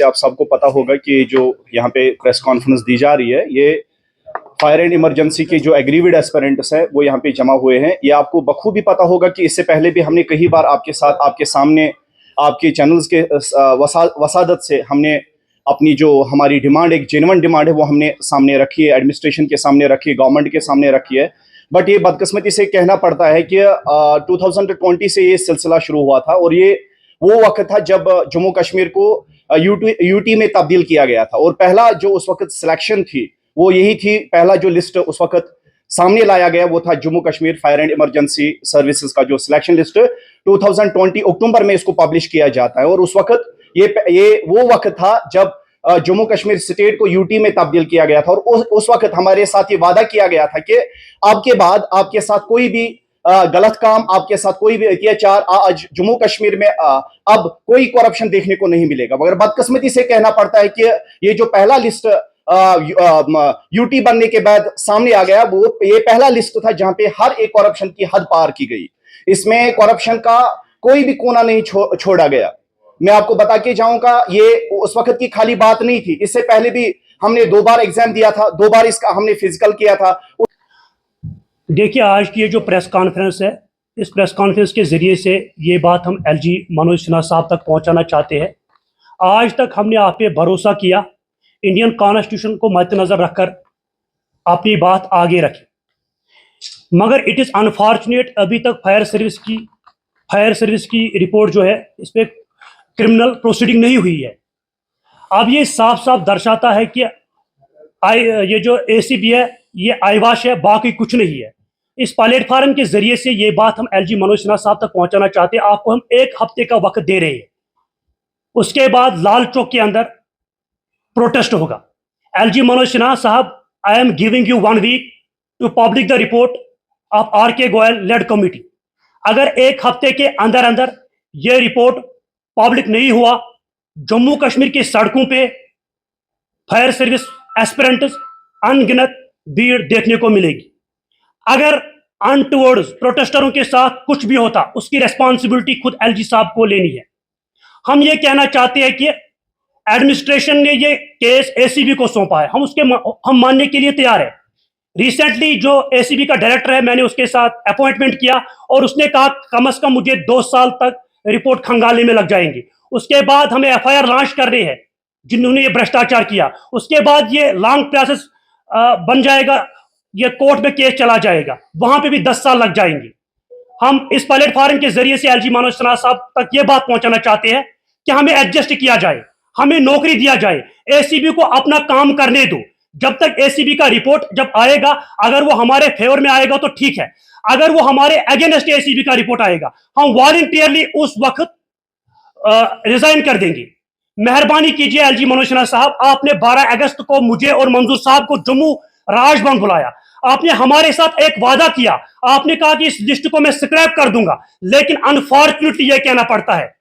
जैसे आप सबको पता होगा कि जो यहाँ पे प्रेस कॉन्फ्रेंस दी जा रही है, ये फायर एंड इमरजेंसी के जो एग्रीविड एस्पिरेंट्स हैं वो यहाँ पे जमा हुए हैं। ये आपको बखूबी पता होगा कि इससे पहले भी हमने कई बार आपके साथ, आपके सामने, आपके चैनल्स के वसादत से हमने अपनी जो हमारी डिमांड, एक जेन्युइन डिमांड है, वो हमने सामने रखी है, एडमिनिस्ट्रेशन के सामने रखी है, गवर्नमेंट के सामने रखी है। बट ये बदकिस्मती से कहना पड़ता है कि 2020 से ये सिलसिला शुरू हुआ था और ये वो वक्त था जब जम्मू कश्मीर को यूटी में तब्दील किया गया था। और पहला जो उस वक्त सिलेक्शन थी वो यही थी, पहला जो लिस्ट उस वक्त सामने लाया गया वो था Jammu Kashmir fire and emergency services का जो सिलेक्शन लिस्ट 2020 अक्टूबर में इसको पब्लिश किया जाता है। और उस वक्त ये वो वक्त था जब जम्मू कश्मीर स्टेट को यूटी में तब्दील किया गया था। और उस वक्त हमारे साथ ये वादा किया गया था कि आपके बाद आपके साथ कोई भी गलत काम, आपके साथ कोई भी अत्याचार आज जम्मू कश्मीर में अब कोई करप्शन देखने को नहीं मिलेगा। मगर बदकिस्मती से कहना पड़ता है कि ये जो पहला लिस्ट यूटी बनने के बाद सामने आ गया, वो ये पहला लिस्ट था जहां पे हर एक करप्शन की हद पार की गई। इसमें करप्शन का कोई भी कोना नहीं छोड़ा गया। मैं आपको बता के जाऊंगा, ये उस वक्त की खाली बात नहीं थी। इससे पहले भी हमने 2 बार एग्जाम दिया था, 2 बार इसका हमने फिजिकल किया था। देखिए, आज की ये जो प्रेस कॉन्फ्रेंस है, इस प्रेस कॉन्फ्रेंस के जरिए से ये बात हम एलजी मनोज सिन्हा साहब तक पहुंचाना चाहते हैं। आज तक हमने आप पे भरोसा किया, इंडियन कॉन्स्टिट्यूशन को मद्देनजर रखकर अपनी बात आगे रखी, मगर इट इज़ अनफॉर्चुनेट अभी तक फायर सर्विस की रिपोर्ट जो है, इस पर क्रिमिनल प्रोसीडिंग नहीं हुई है। अब ये साफ साफ दर्शाता है कि ये जो एसीबी है ये आईवाश है, बाकी कुछ नहीं है। इस प्लेटफार्म के जरिए से ये बात हम एलजी मनोज सिन्हा साहब तक पहुंचाना चाहते हैं। आपको हम 1 हफ्ते का वक्त दे रहे हैं, उसके बाद लाल चौक के अंदर प्रोटेस्ट होगा। एलजी मनोज सिन्हा साहब, I am giving you 1 week to public the report of R K. Goyal led committee. अगर 1 हफ्ते के अंदर अंदर ये रिपोर्ट पब्लिक नहीं हुआ, जम्मू कश्मीर की सड़कों पे फायर सर्विस एस्पिरेंट्स अनगिनत भीड़ देखने को मिलेगी। अगर अनटुवर्ड्स प्रोटेस्टरों के साथ कुछ भी होता, उसकी रेस्पॉन्सिबिलिटी खुद एलजी साहब को लेनी है। हम ये कहना चाहते हैं कि एडमिनिस्ट्रेशन ने ये केस एसीबी को सौंपा है, हम मानने के लिए तैयार है। रिसेंटली जो एसीबी का डायरेक्टर है, मैंने उसके साथ अपॉइंटमेंट किया और उसने कहा कम से कम मुझे 2 साल तक रिपोर्ट खंगालने में लग जाएंगे। उसके बाद हमें एफआईआर लॉन्च करने हैं जिन्होंने ये भ्रष्टाचार किया। उसके बाद ये लॉन्ग प्रोसेस बन जाएगा, ये कोर्ट में केस चला जाएगा, वहां पे भी 10 साल लग जाएंगे। हम इस प्लेटफॉर्म के जरिए से एलजी मनोज सिन्हा साहब तक ये बात पहुंचाना चाहते हैं कि हमें एडजस्ट किया जाए, हमें नौकरी दिया जाए, एसीबी को अपना काम करने दो। जब तक एसीबी का रिपोर्ट जब आएगा, अगर वो हमारे फेवर में आएगा तो ठीक है, अगर वो हमारे अगेंस्ट एसीबी का रिपोर्ट आएगा, हम वॉलंटियरली उस वक्त रिजाइन कर देंगे। मेहरबानी कीजिए एलजी मनोज सिन्हा साहब, आपने 12 अगस्त को मुझे और मंजूर साहब को जम्मू राजभवन बुलाया, आपने हमारे साथ एक वादा किया, आपने कहा कि इस लिस्ट को मैं स्क्रैप कर दूंगा, लेकिन अनफॉर्चुनेटली यह कहना पड़ता है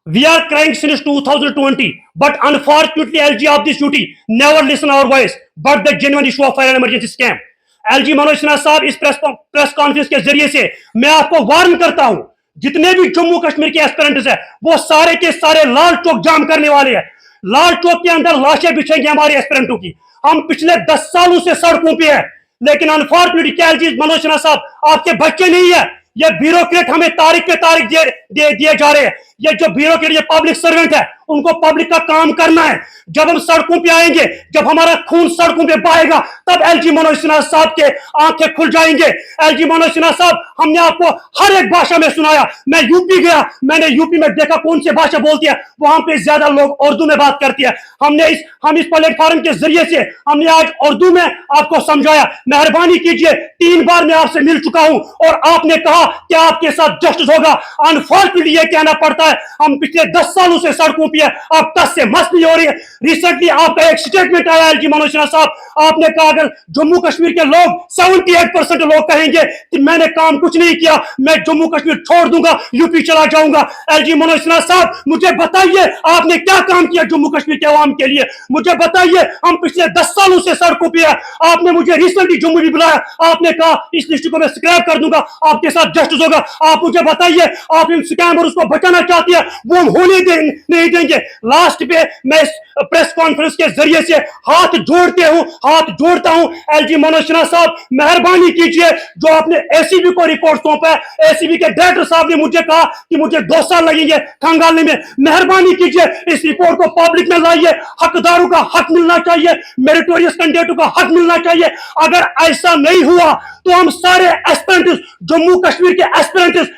we are crying since 2020 but unfortunately LG of this duty never listen our voice but the genuine issue of fire and emergency scam। LG Manoj Sinha साहब, इस प्रेस कॉन्फ्रेंस के जरिए से मैं आपको वार्न करता हूं, जितने भी जम्मू कश्मीर के एस्पिरेंट्स हैं वो सारे के सारे लाल चौक जाम करने वाले हैं। लाल चौक के अंदर लाशें बिछेंगी हमारे एस्पिरेंटों की। हम पिछले 10 सालों से सड़कों पे हैं, लेकिन अनफॉर्चुनेटली क्या एलजी मनोज सिन्हा साहब, आपके बच्चे नहीं है, ये ब्यूरोक्रेट हमें तारीख पे तारीख दिए जा रहे हैं। ये जो ब्यूरोक्रेट, ये पब्लिक सर्वेंट है, उनको पब्लिक का काम करना है। जब हम सड़कों पे आएंगे, जब हमारा खून सड़कों पे बहेगा, तब एलजी मनोज सिन्हा साहब के आंखें खुल जाएंगे। एलजी मनोज सिन्हा साहब, हमने आपको हर एक भाषा में सुनाया। मैं यूपी गया, मैंने यूपी में देखा कौन सी भाषा बोलती है, वहां पे ज्यादा लोग उर्दू में बात करती है। हम इस प्लेटफॉर्म के जरिए से हमने आज उर्दू में आपको समझाया। मेहरबानी कीजिए, 3 बार मैं आपसे मिल चुका हूं और आपने कहा कि आपके साथ जस्टिस होगा। अनफॉर्चुनेटली ये कहना पड़ता है, हम पिछले 10 सालों से सड़कों पे हैं, अब 10 से मस्त नहीं हो रही है। रिसेंटली आपका एक स्टेटमेंट आया एलजी मनोज सिन्हा साहब, आपने कहा अगर जम्मू कश्मीर के लोग 78% लोग कहेंगे कि मैंने काम कुछ नहीं किया, मैं जम्मू कश्मीर छोड़ दूंगा, यूपी चला जाऊंगा। एलजी मनोज सिन्हा साहब, मुझे बताइए आपने क्या काम किया जम्मू कश्मीर के अवाम के लिए। मुझे बताइए, हम पिछले 10 सालों से सड़कों पे है। आपने मुझे रिसेंटली जम्मू भी बुलाया, आपने कहा इस लिस्ट को मैं स्क्रैप कर दूंगा, आपके साथ जस्टिस होगा। आप मुझे बताइए, आप इन स्कैमर्स को बचाना चाहती है, वो हम होने नहीं देंगे। लास्ट पे मैं इस प्रेस कॉन्फ्रेंस के जरिए से हाथ जोड़ता हूं एलजी मनोज सिन्हा साहब, मेहरबानी कीजिए, जो आपने एसीबी को रिपोर्ट सौंपा है, एसीबी के डायरेक्टर साहब ने मुझे कहा कि मुझे 2 साल लगेंगे खंगालने में, मेहरबानी कीजिए इस रिपोर्ट को पब्लिक में लाइए। हकदारों का हक मिलना चाहिए, मेरिटोरियस कैंडिडेटों का हक मिलना चाहिए। अगर ऐसा नहीं हुआ तो हम सारे एस्पिरेंट्स, जम्मू कश्मीर के एस्पिरेंट्स,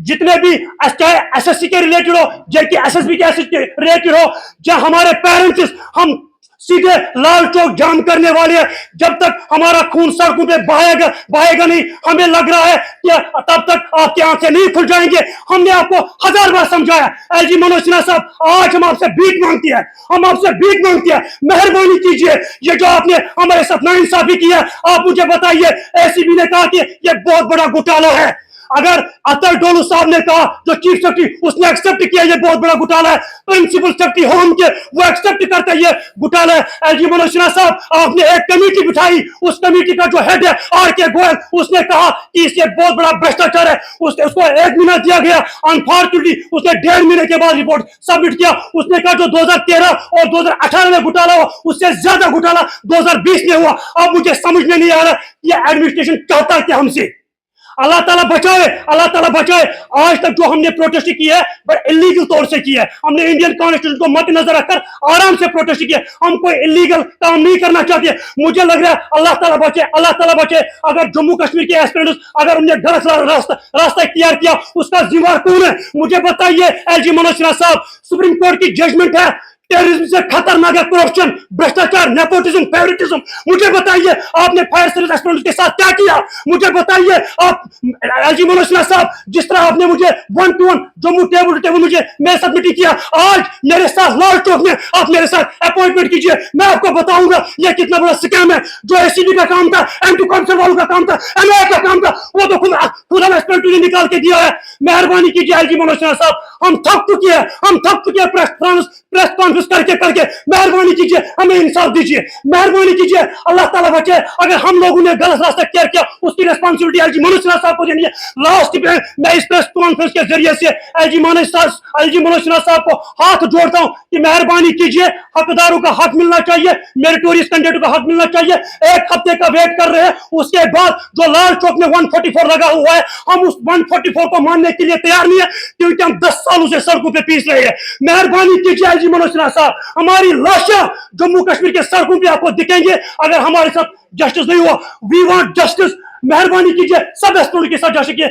जितने भी चाहे एसएससी के रिलेटेड हो, जेके एसएसबी के रिलेटेड हो, जहां हमारे पेरेंट्स, हम सीधे लाल चौक जाम करने वाले हैं। जब तक हमारा खून सड़कों पे बहेगा नहीं, हमें लग रहा है कि तब तक आपकी आंखें नहीं खुल जाएंगे। हमने आपको 1000 बार समझाया। एलजी मनोज सिन्हा साहब, आज हम आपसे भीख मांगते हैं, मेहरबानी कीजिए। ये जो आपने हमारे साथ नाइंसाफी किया, आप मुझे बताइए, एसीबी ने कहा कि ये बहुत बड़ा घोटाला है। अगर अतर डोलू साहब ने कहा, जो चीफ सेक्रेटरी, उसने एक्सेप्ट किया ये बहुत बड़ा घोटाला है, प्रिंसिपल सेक्रेटरी होम के वो एक्सेप्ट करते हैं ये घोटाला है। एलजी मनोज सिन्हा साहब, आपने एक कमेटी बिठाई, उस कमेटी का जो हेड है आर.के. गोयल, उसने कहा कि इससे बहुत बड़ा भ्रष्टाचार है, उसको 1 महीना दिया गया। अनफॉर्चुनेटली उसने 1.5 महीने के बाद रिपोर्ट सबमिट किया। उसने कहा जो 2013 और 2018 में घोटाला हुआ, उससे ज्यादा घोटाला 2020 में हुआ। अब मुझे समझ में नहीं आ रहा ये एडमिनिस्ट्रेशन चाहता क्या हमसे। अल्लाह ताला बचाए। आज तक जो हमने प्रोटेस्ट की है, बट इलीगल तौर से की है। हमने इंडियन कॉन्स्टिट्यूशन को मद्देनजर रखकर आराम से प्रोटेस्ट किया। हम कोई इलीगल काम नहीं करना चाहते। मुझे लग रहा है अल्लाह ताला बचे। अगर जम्मू कश्मीर के एस्पिरेंट्स, अगर उन्हें गलत रास्ता इख्तियार किया, उसका जिम्मेदार कौन है? मुझे बताइए एलजी मनोज सिन्हा साहब, सुप्रीम कोर्ट की जजमेंट है, टेररिज्म से खतरनाक है करप्शन, भ्रष्टाचार, नेपोटिज्म, फेवरेटिज्म। मुझे बताइए आपने फायर सर्विस एस्पिरेंट्स के साथ क्या किया? मुझे बताइए आप एलजी मनोज सिन्हा साहब, जिस तरह आपने मुझे 1-to-1 Jammu table to table मुझे मैं सबमिट किया, आज मेरे साथ लाल चौक में आप मेरे साथ अपॉइंटमेंट कीजिए, मैं आपको बताऊंगा ये कितना बड़ा स्कैम है। जो एसीबी का काम था, एंटी करप्शन वालों का काम था, एमआई का काम था, वो तो खुद हम एस्पिरेंट ने निकाल के दिया है। मेहरबानी कीजिए एलजी मनोज सिन्हा साहब, हम थक चुके हैं प्रेस कॉन्फ्रेंस करके। मेहरबानी कीजिए, हमें इंसाफ दीजिए, मेहरबानी कीजिए। अल्लाह ताला बचे। अगर हम लोगों ने गलत रास्ता किया, उसकी रिस्पांसिबिलिटी एलजी मनोज सिन्हा साहब को देनी है। लास्ट में मैं इस प्रेस कॉन्फ्रेंस के जरिए से एलजी मनोज सिन्हा साहब को हाथ जोड़ता हूं कि मेहरबानी कीजिए, हकदारों का हक मिलना चाहिए, मेरिटोरियस कैंडिडेट का हक मिलना चाहिए। 1 हफ्ते का वेट कर रहे हैं, उसके बाद जो लाल चौक में 144 लगा हुआ है, हम उस 144 को मानने के लिए तैयार नहीं है, क्योंकि हम 10 सालों से सड़कों पे पीस रहे हैं। मेहरबानी कीजिए एलजी मनोज सिन्हा साहब, हमारी लाशें जम्मू कश्मीर के सड़कों पे आपको दिखेंगे अगर हमारे साथ जस्टिस नहीं हुआ। We want justice. मेहरबानी कीजिए, सब एस्पिरेंट्स के साथ जस्टिस कीजिए।